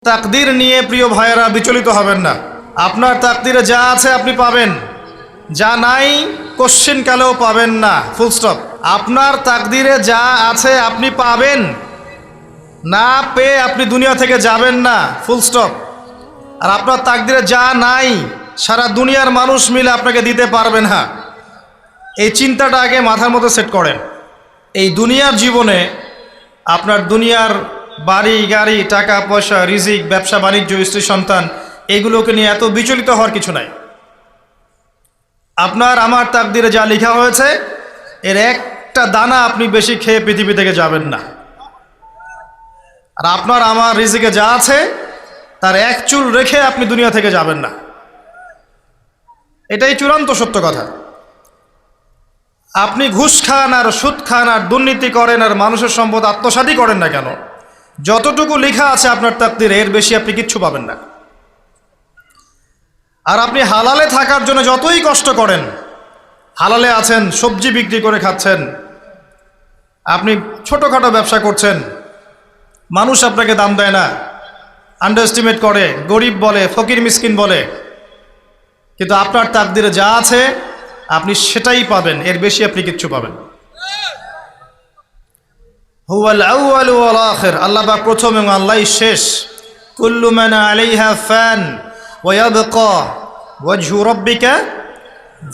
তাকদীর নিয়ে প্রিয় ভাইয়েরা বিচলিত হবেন না। আপনার তাকদীরে যা আছে আপনি পাবেন, যা নাই কোশ্চিনকালেও পাবেন না, ফুল স্টপ। আপনার তাকদীরে যা আছে আপনি পাবেন, না পেয়ে আপনি দুনিয়া থেকে যাবেন না, ফুল স্টপ। আর আপনার তাকদীরে যা নাই সারা দুনিয়ার মানুষ মিলে আপনাকে দিতে পারবেন না। এই চিন্তাটা আগে মাথার মধ্যে সেট করেন। এই দুনিয়ার জীবনে আপনার দুনিয়ার বাড়ি গাড়ি, টাকা পয়সা, রিজিক, ব্যবসা বাণিজ্য, স্ত্রী সন্তান, এগুলোকে নিয়ে এত বিচলিত হওয়ার কিছু নাই। আপনার আমার তাকদীরে যা লেখা হয়েছে এর একটা দানা আপনি বেশি খেয়ে পৃথিবী থেকে যাবেন না। আর আপনার আমার রিজিকে যা আছে তার এক চুল রেখে আপনি দুনিয়া থেকে যাবেন না। এটাই চূড়ান্ত সত্য কথা। আপনি ঘুষ খান আর সুদ খান আর দুর্নীতি করেন আর মানুষের সম্পদ আত্মসাৎই করেন না কেন, যতটুকু লেখা আছে আপনার তাকদীরে এর বেশি আপনি কিচ্ছু পাবেন না। আর আপনি হালালে থাকার জন্য যতই কষ্ট করেন, হালালে আছেন, সবজি বিক্রি করে খাচ্ছেন, আপনি ছোটোখাটো ব্যবসা করছেন, মানুষ আপনাকে দাম দেয় না, আন্ডার এস্টিমেট করে, গরিব বলে, ফকির মিসকিন বলে, কিন্তু আপনার তাকদীরে যা আছে আপনি সেটাই পাবেন, এর বেশি আপনি কিচ্ছু পাবেন। হুয়াল আউয়ালু ওয়াল আখির, আল্লাহ পাক প্রথম এবং আল্লাহই শেষ। কুল্লু মান আলাইহা ফান ওয়া ইয়াবকা ওয়াজহু রাব্বিকা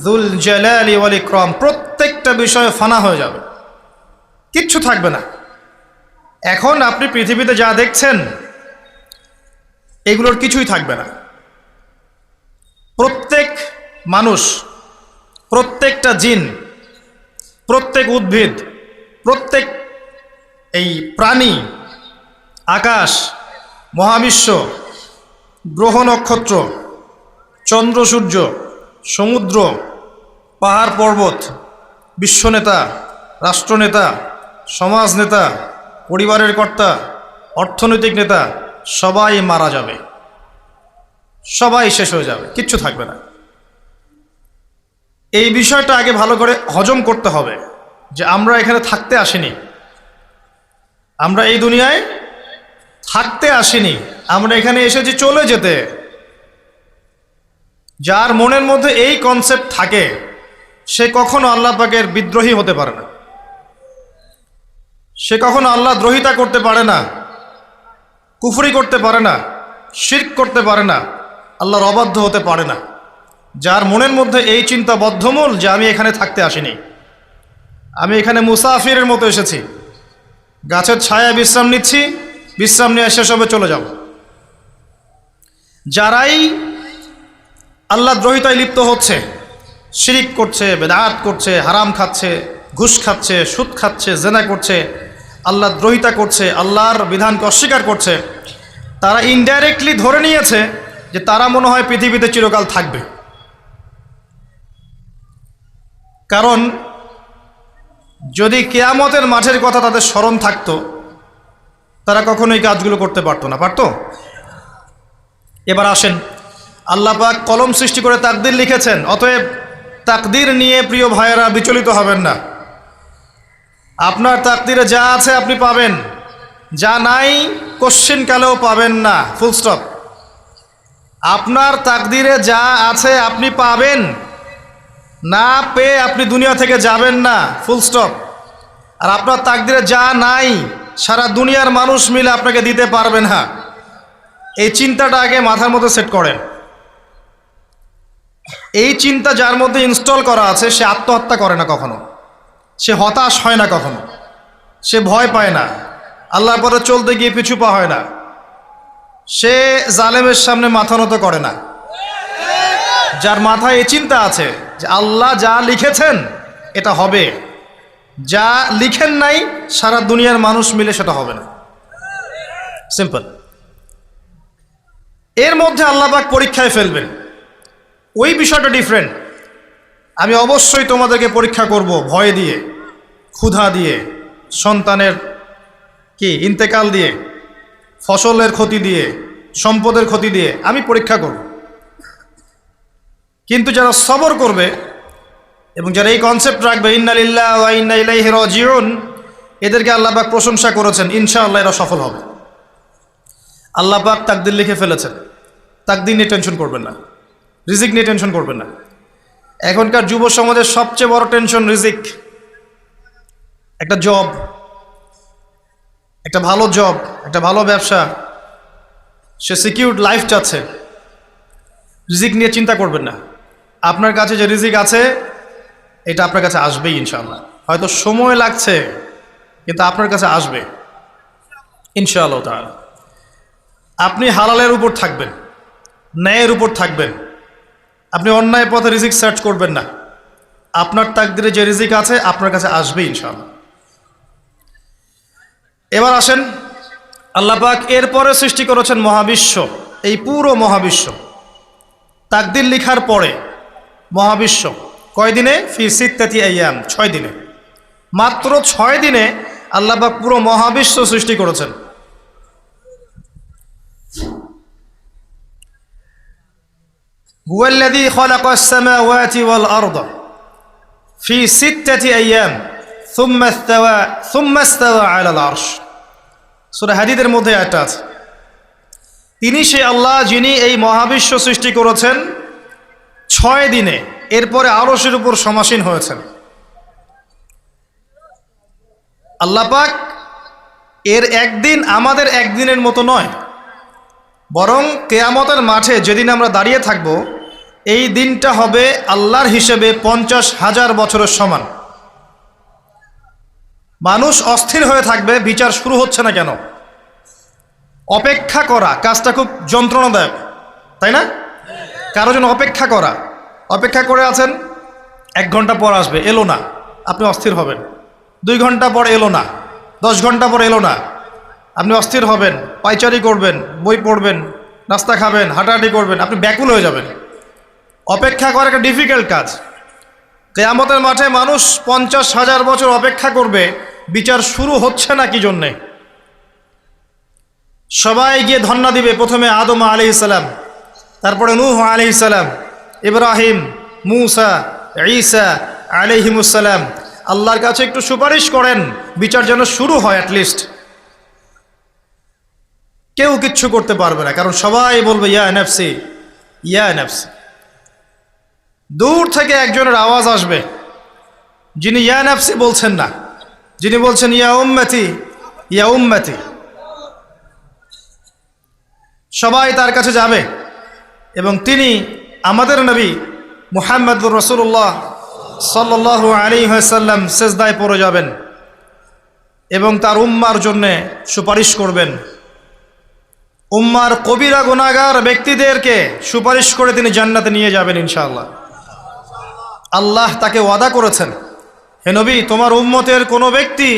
যুল জালালি ওয়াল ইকরাম। প্রত্যেকটা বিষয় ফানা হয়ে যাবে, কিচ্ছু থাকবে না। এখন আপনি পৃথিবীতে যা দেখছেন এগুলোর কিছুই থাকবে না। প্রত্যেক মানুষ, প্রত্যেকটা জিন, প্রত্যেক উদ্ভিদ, প্রত্যেক এই প্রাণী, আকাশ, মহাবিশ্ব, গ্রহ নক্ষত্র, চন্দ্র সূর্য, সমুদ্র, পাহাড় পর্বত, বিশ্বনেতা, রাষ্ট্রনেতা, সমাজ নেতা, পরিবারের কর্তা, অর্থনৈতিক নেতা, সবাই মারা যাবে, সবাই শেষ হয়ে যাবে, কিচ্ছু থাকবে না। এই বিষয়টা আগে ভালো করে হজম করতে হবে যে আমরা এখানে থাকতে আসিনি, আমরা এই দুনিয়ায় থাকতে আসিনি, আমরা এখানে এসেছি চলে যেতে। যার মনের মধ্যে এই কনসেপ্ট থাকে সে কখনো আল্লাহ পাকের বিদ্রোহী হতে পারে না, সে কখনো আল্লাহ দ্রোহিতা করতে পারে না, কুফরি করতে পারে না, শিরক করতে পারে না, আল্লাহর অবাধ্য হতে পারে না। যার মনের মধ্যে এই চিন্তা বদ্ধমূল যে আমি এখানে থাকতে আসিনি, আমি এখানে মুসাফিরের মতো এসেছি, গাছের ছায়ায় বিশ্রাম নিচ্ছি, বিশ্রাম নিয়ে শেষ হবে চলে যাব। যারাই আল্লাহ দ্রোহিতায় লিপ্ত হচ্ছে, শিরিক করছে, বেদাত করছে, হারাম খাচ্ছে, ঘুষ খাচ্ছে, সুদ খাচ্ছে, জেনা করছে, আল্লাহ দ্রোহিতা করছে, আল্লাহর বিধানকে অস্বীকার করছে, তারা ইনডাইরেক্টলি ধরে নিয়েছে যে তারা মনে হয় পৃথিবীতে চিরকাল থাকবে। কারণ যদি কিয়ামতের মাঠের কথা তাদের স্মরণ থাকতো তারা কখনোই কাজগুলো করতে পারতো না, পারতো? এবার আসেন, আল্লাহ পাক কলম সৃষ্টি করে তাকদীর লিখেছেন, অতএব তাকদীর নিয়ে প্রিয় ভাইয়েরা বিচলিত হবেন না। আপনার তাকদীরে যা আছে আপনি পাবেন, যা নাই কোশ্চিনকালেও পাবেন না, ফুল স্টপ। আপনার তাকদীরে যা আছে আপনি পাবেন, না পেয়ে আপনি দুনিয়া থেকে যাবেন না, ফুল স্টপ। আর আপনার তাকদীরে যা নাই সারা দুনিয়ার মানুষ মিলে আপনাকে দিতে পারবেন না। এই চিন্তাটা আগে মাথার মধ্যে সেট করেন। এই চিন্তা যার মধ্যে ইনস্টল করা আছে সে আত্মহত্যা করে না কখনো, সে হতাশ হয় না কখনো, সে ভয় পায় না, আল্লাহর পথে চলতে গিয়ে পিছু পা হয় না, সে জালেমের সামনে মাথা নত করে না। যার মাথায় এই চিন্তা আছে যে আল্লাহ যা লিখেছেন এটা হবে, যা লিখেন নাই সারা দুনিয়ার মানুষ মিলে সেটা হবে না, সিম্পল। এর মধ্যে আল্লাহ পাক পরীক্ষায় ফেলবেন, ওই বিষয়টা ডিফারেন্ট। আমি অবশ্যই তোমাদেরকে পরীক্ষা করব ভয় দিয়ে, ক্ষুধা দিয়ে, সন্তানের কি ইন্তেকাল দিয়ে, ফসলের ক্ষতি দিয়ে, সম্পদের ক্ষতি দিয়ে আমি পরীক্ষা করব। কিন্তু যারা সবর করবে এবং যারা এই কনসেপ্ট রাখবে ইন্না লিল্লাহি ওয়া ইন্না ইলাইহি রাজিউন, এদেরকে আল্লাহ পাক প্রশংসা করেছেন, ইনশাআল্লাহ এরা সফল হবে। আল্লাহ পাক তাকদির লিখে ফেলেছেন, তাকদির নিয়ে টেনশন করবেন না, রিজিক নিয়ে টেনশন করবেন না। এখনকার যুব সমাজের সবচেয়ে বড় টেনশন রিজিক। একটা জব, একটা ভালো জব, একটা ভালো ব্যবসা, সে সিকিউরড লাইফ চাচ্ছে। রিজিক নিয়ে চিন্তা করবেন না। আপনার কাছে যে রিজিক আছে এটা আপনার কাছে আসবেই ইনশাআল্লাহ। হয়তো সময় লাগছে কিন্তু আপনার কাছে আসবে ইনশাআল্লাহ তাআলা। আপনি হালালের উপর থাকবেন, ন্যায়ের উপর থাকবেন। আপনি অন্যায় পথে রিজিক সার্চ করবেন না। আপনার তাকদিরে যে রিজিক আছে আপনার কাছে আসবে ইনশাআল্লাহ। এবার আসেন, আল্লাহ পাক এরপরে সৃষ্টি করেছেন মহাবিশ্ব। এই পুরো মহাবিশ্ব তাকদির লিখার পরে মহাবিশ্ব কয় দিনে? ফি সিত্তাতি আইয়াম, 6 দিনে। মাত্র 6 দিনে আল্লাহ পাক পুরো মহাবিশ্ব সৃষ্টি করেছেন। হুয়াল্লাযী খালাকাস সামাওয়াতি ওয়াল আরদা ফি সিত্তাতি আইয়াম সুম্মা ইসতাওয়া আলাল আরশ। সূরা হাদীদের মধ্যে একটা আছে, তিনি সে আল্লাহ যিনি এই মহাবিশ্ব সৃষ্টি করেছেন 6 দিনে, এরপরে আরশের উপর সমাসীন হয়েছেন। আল্লাহ পাক এর একদিন আমাদের একদিনের মতো নয়, বরং কিয়ামতের মাঠে যেদিন আমরা দাঁড়িয়ে থাকব এই দিনটা হবে আল্লাহর হিসেবে 50,000 বছরের সমান। মানুষ অস্থির হয়ে থাকবে, বিচার শুরু হচ্ছে না কেন। অপেক্ষা করা কাজটা খুব যন্ত্রণাদায়ক, তাই না? কারো জন্য অপেক্ষা করা, অপেক্ষা করে আছেন, 1 ঘন্টা পর আসবে, এলো না, আপনি অস্থির হবেন। 2 ঘন্টা পর এলো না, 10 ঘন্টা পর এলো না, আপনি অস্থির হবেন, পায়চারি করবেন, বই পড়বেন, নাস্তা খাবেন, হাঁটাহাঁটি করবেন, আপনি ব্যাকুল হয়ে যাবেন। অপেক্ষা করা একটা ডিফিকাল্ট কাজ। কিয়ামতের মাঠে মানুষ 50,000 বছর অপেক্ষা করবে, বিচার শুরু হচ্ছে না কি জন্যে। সবাই গিয়ে ধন্না দিবে, প্রথমে আদম আলাইহিস সালাম, তারপরে নূহ আলাইহিস সালাম, ইব্রাহিম, মূসা, ঈসা আলাইহিমুস সালাম। আল্লাহর কাছে একটু সুপারিশ করেন, বিচার যেন শুরু হয় অ্যাটলিস্ট। কেউ কিচ্ছু করতে পারবে না, কারণ সবাই বলবে ইয়া নাফসি, ইয়া নাফসি। দূর থেকে একজনের আওয়াজ আসবে, যিনি ইয়া নাফসি বলছেন না, যিনি বলছেন ইয়া উম্মতি, ইয়া উম্মতি। সবাই তার কাছে যাবে এবং তিনি আমাদের নবী মুহাম্মদুর রাসূলুল্লাহ সাল্লাল্লাহু আলাইহি ওয়াসাল্লাম সিজদায় পড়ে যাবেন এবং তার উম্মার জন্যে সুপারিশ করবেন। উম্মার কবিরা গুনাহগার ব্যক্তিদেরকে সুপারিশ করে তিনি জান্নাতে নিয়ে যাবেন ইনশাআল্লাহ। আল্লাহ তাকে ওয়াদা করেছেন, হে নবী, তোমার উম্মতের কোনো ব্যক্তি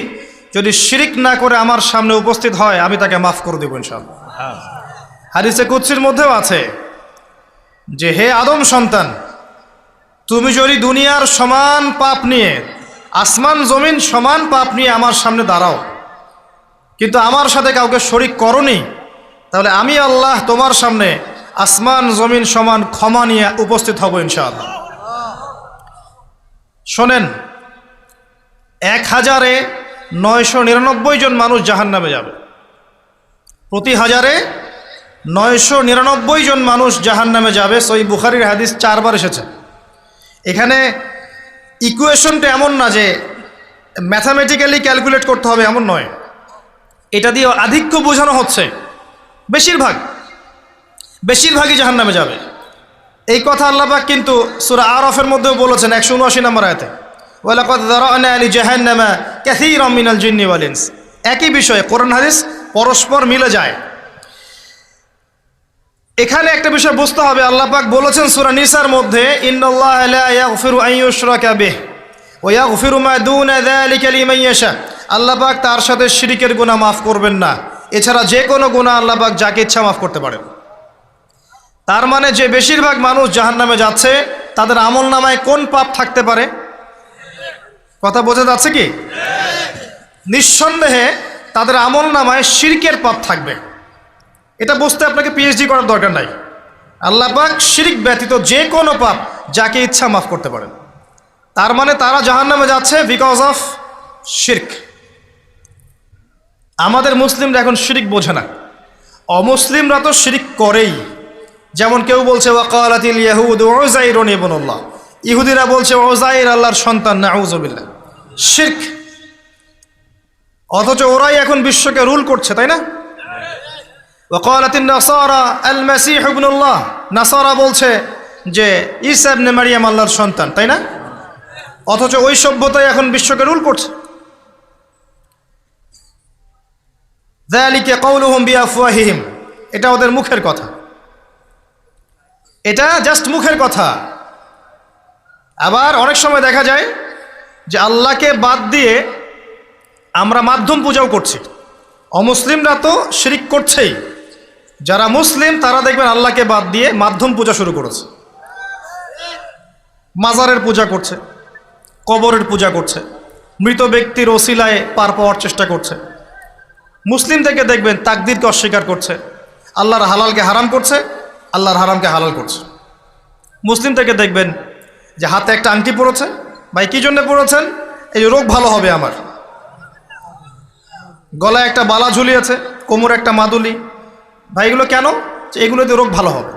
যদি শিরিক না করে আমার সামনে উপস্থিত হয় আমি তাকে মাফ করে দেব ইনশাআল্লাহ। হাদিসে কুদসির মধ্যেও আছে যে হে আদম সন্তান, তুমি যদি দুনিয়ার সমান পাপ নিয়ে, আসমান জমিন সমান পাপ নিয়ে আমার সামনে দাঁড়াও, কিন্তু আমার সাথে কাউকে শরিক করনি, তাহলে আমি আল্লাহ তোমার সামনে আসমান জমিন সমান ক্ষমা নিয়ে উপস্থিত হব ইনশাআল্লাহ। শোনেন, 1000-999 জন মানুষ জাহান্নামে যাবে, প্রতি 1000-999 জন মানুষ জাহান্নামে যাবে। সহিহ বুখারীর হাদিস 4 বার এসেছে। এখানে ইকুয়েশনটা এমন না যে ম্যাথামেটিক্যালি ক্যালকুলেট করতে হবে, এমন নয়। এটা দিয়ে আধিক্য বোঝানো হচ্ছে, বেশিরভাগই জাহান্নামে যাবে। এই কথা আল্লাহ পাক কিন্তু সূরা আরাফের মধ্যেও বলেছেন 179 নম্বর আয়াতে, ওয়ালাকাদ যারানা লিজাহান্নামা কাসীরাম মিনাল জিন্নি ওয়াল ইনস। একই বিষয়ে কোরআন হাদিস পরস্পর মিলে যায়। এখানে একটা বিষয় বুঝতে হবে, আল্লাহ পাক বলেছেন সূরা নিসার মধ্যে, ইন্নাল্লাহা লা ইয়াগফিরু আন ইউশরাকা বিহি ওয়া ইয়াগফিরু মা দুনা যালিকা লিমান ইয়াশা। আল্লাহ পাক তার সাথে শিরকের গুনাহ মাফ করবেন না, এছাড়া যে কোনো গুনাহ আল্লাহ পাক যাকে ইচ্ছা মাফ করতে পারেন। তার মানে যে বেশিরভাগ মানুষ জাহান্নামে যাচ্ছে তাদের আমল নামায় কোন পাপ থাকতে পারে? কথা বোঝা যাচ্ছে কি? নিঃসন্দেহে তাদের আমল নামায় শিরকের পাপ থাকবে। এটা বুঝতে আপনাকে পিএইচডি করার দরকার নাই। আল্লাহ পাক শিরক ব্যতীত যে কোনো পাপ যাকে ইচ্ছা মাফ করতে পারেন। তার মানে তারা জাহান্নামে যাচ্ছে বিকজ অফ শিরক। আমাদের মুসলিমরা এখন শিরক বোঝে না, অমুসলিমরা তো শিরক করেই। যেমন কেউ বলছে ওয়াকালাতিল ইয়াহুদ উযাইরুন ইবনুল্লাহ, ইহুদিরা বলছে উযাইর আল্লাহর সন্তান, নাউযুবিল্লাহ, শিরক। অথচ ওরাই এখন বিশ্বকে রুল করছে, তাই না? ওয়াকালাতিন নাসারা আল মাসীহ ইবনুল্লাহ, নাসারা বলছে যে ঈসা ইবনে মারইয়াম আল্লাহর সন্তান, তাই না? অথচ ওই সভ্যতাই এখন বিশ্বকে রুল করছে। যালিকা কাউলুহুম বিআফওয়াহিহিম, এটা ওদের মুখের কথা, এটা জাস্ট মুখের কথা। আবার অনেক সময় দেখা যায় যে আল্লাহকে বাদ দিয়ে আমরা মাধ্যম পূজাও করছি। অমুসলিমরা তো শিরক করছেই, যারা মুসলিম তারা দেখবেন আল্লাহকে বাদ দিয়ে মাধ্যম পূজা শুরু করেছে। মাজারের পূজা করছে, কবরের পূজা করছে, মৃত ব্যক্তির ওসিলায় পার পাওয়ার চেষ্টা করছে। মুসলিম থেকে দেখবেন তাকদীরকে অস্বীকার করছে, আল্লাহর হালালকে হারাম করছে, আল্লাহর হারামকে হালাল করছে। মুসলিম থেকে দেখবেন যে হাতে একটা আংটি পরেছে, ভাই কী জন্য পরেছেন? এই রোগ ভালো হবে আমার। গলায় একটা বালা ঝুলিয়েছে, কোমরে একটা মাদুলি, ভাই এগুলো কেন? এগুলোতে রোগ ভালো হবে।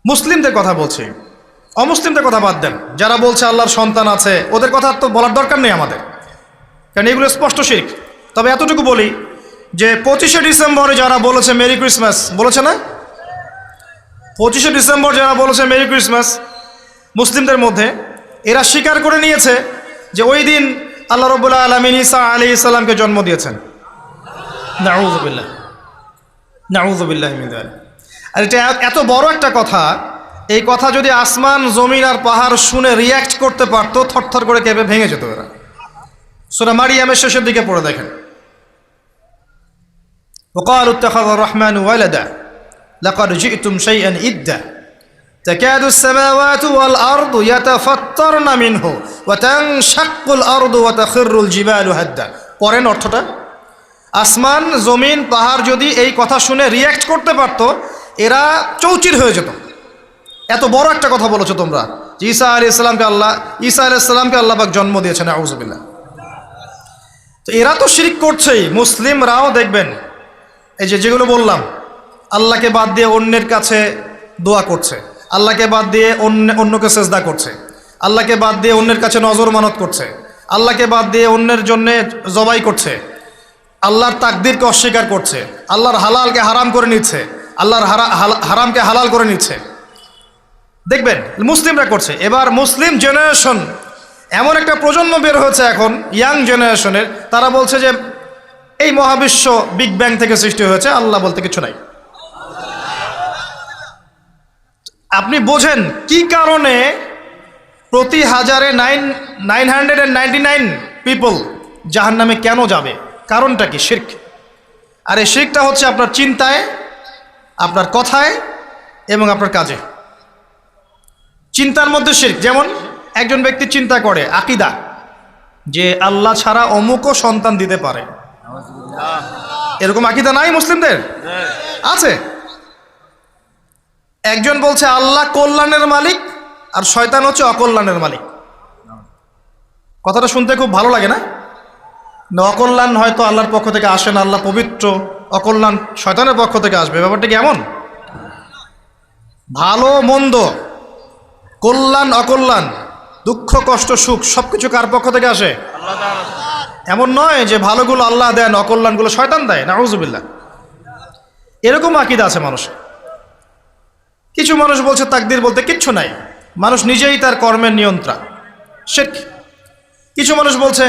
মুসলিমদের কথা বলছি, অমুসলিমদের কথা বাদ দেন। যারা বলছে আল্লাহর সন্তান আছে ওদের কথা তো বলার দরকার নেই আমাদের, কারণ এগুলো স্পষ্ট শিরক। তবে এতটুকু বলি যে 25শে ডিসেম্বরে যারা বলেছে মেরি ক্রিসমাস, বলেছে না? 25শে ডিসেম্বর যারা বলেছে মেরি ক্রিসমাস মুসলিমদের মধ্যে, এরা স্বীকার করে নিয়েছে যে ওই দিন আল্লাহ রাব্বুল আলামিন ঈসা আলাইহিস সালামকে জন্ম দিয়েছেন। নাউযুবিল্লাহ, নাউযুবিল্লাহ মিন যালিক। আর এটা এত বড় একটা কথা, এই কথা যদি আসমান জমিন আর পাহাড় শুনে রিয়্যাক্ট করতে পারতো, থরথর করে কেঁপে ভেঙে যেত এরা। সূরা মারিয়ামের শেষের দিকে পড়ে দেখেন, ওয়াকালু ইত্তাখাযার রাহমানু ওয়ালাদা লাকাদ জি'তুম শাইআন ইদ্দা তাকাদু আস-সামাওয়াতু ওয়াল আরদু ইয়াতাফাত্তারনা মিনহু ওয়া তানশাক্কুল আরদু ওয়া তাখিরুল জিবালু হাদ্দা। পড়েন অর্থটা। আসমান জমিন পাহাড় যদি এই কথা শুনে রিয়্যাক্ট করতে পারতো, এরা চৌচির হয়ে যেত। এত বড় একটা কথা বলেছো তোমরা যে ঈসা আলাইহিস সালামকে আল্লাহ পাক জন্ম দিয়েছেন, নাউযুবিল্লাহ। তো এরা তো শিরক করছেই। মুসলিমরাও দেখবেন এই যেগুলো বললাম, আল্লাহকে বাদ দিয়ে অন্যের কাছে দোয়া করছে, আল্লাহকে বাদ দিয়ে অন্যকে সেজদা করছে, আল্লাহকে বাদ দিয়ে অন্যের কাছে নজর মানত করছে, আল্লাহকে বাদ দিয়ে অন্যের জন্য জবাই করছে, আল্লাহর তাকদীরকে অস্বীকার করছে, আল্লাহর হালালকে হারাম করে নিচ্ছে, আল্লাহর হারামকে হালাল করে নিচ্ছে। দেখবেন মুসলিমরা করছে। এবার মুসলিম জেনারেশন, এমন একটা প্রজন্ম বের হয়েছে এখন, ইয়াং জেনারেশনের, তারা বলছে যে এই মহাবিশ্ব বিগ ব্যাং থেকে সৃষ্টি হয়েছে, আল্লাহ বলতে কিছু নাই। আপনি বোঝেন কি কারণে প্রতি হাজারে 999 পিপল জাহান্নামে কেন যাবে? কারণটা কি? শিরক। আর এই শিরকটা হচ্ছে আপনার চিন্তায়, আপনার কথায় এবং আপনার কাজে। চিন্তার মধ্যে শিরক। যেমন একজন ব্যক্তি চিন্তা করে আকীদা যে আল্লাহ ছাড়া অমুকও সন্তান দিতে পারে, এরকম আকীদা নাই মুসলিমদের? আছে। একজন বলছে আল্লাহ কল্যাণের মালিক আর শয়তান হচ্ছে অকল্যাণের মালিক। কথাটা শুনতে খুব ভালো লাগে না? অকল্যাণ হয়তো আল্লাহর পক্ষ থেকে আসে না, আল্লাহ পবিত্র, অকল্যাণ শয়তানের পক্ষ থেকে আসবে। ব্যাপারটা কি এমন? ভালো মন্দ, কল্যাণ অকল্যাণ, দুঃখ কষ্ট সুখ সবকিছু কার পক্ষ থেকে আসে? এমন নয় যে ভালোগুলো আল্লাহ দেন, অকল্যাণগুলো শয়তান দেয়, নাউযুবিল্লাহ। এরকম আকীদা আছে মানুষ। কিছু মানুষ বলছে তাকদীর বলতে কিচ্ছু নাই, মানুষ নিজেই তার কর্মের নিয়ন্ত্রণ, শিরক। কিছু মানুষ বলছে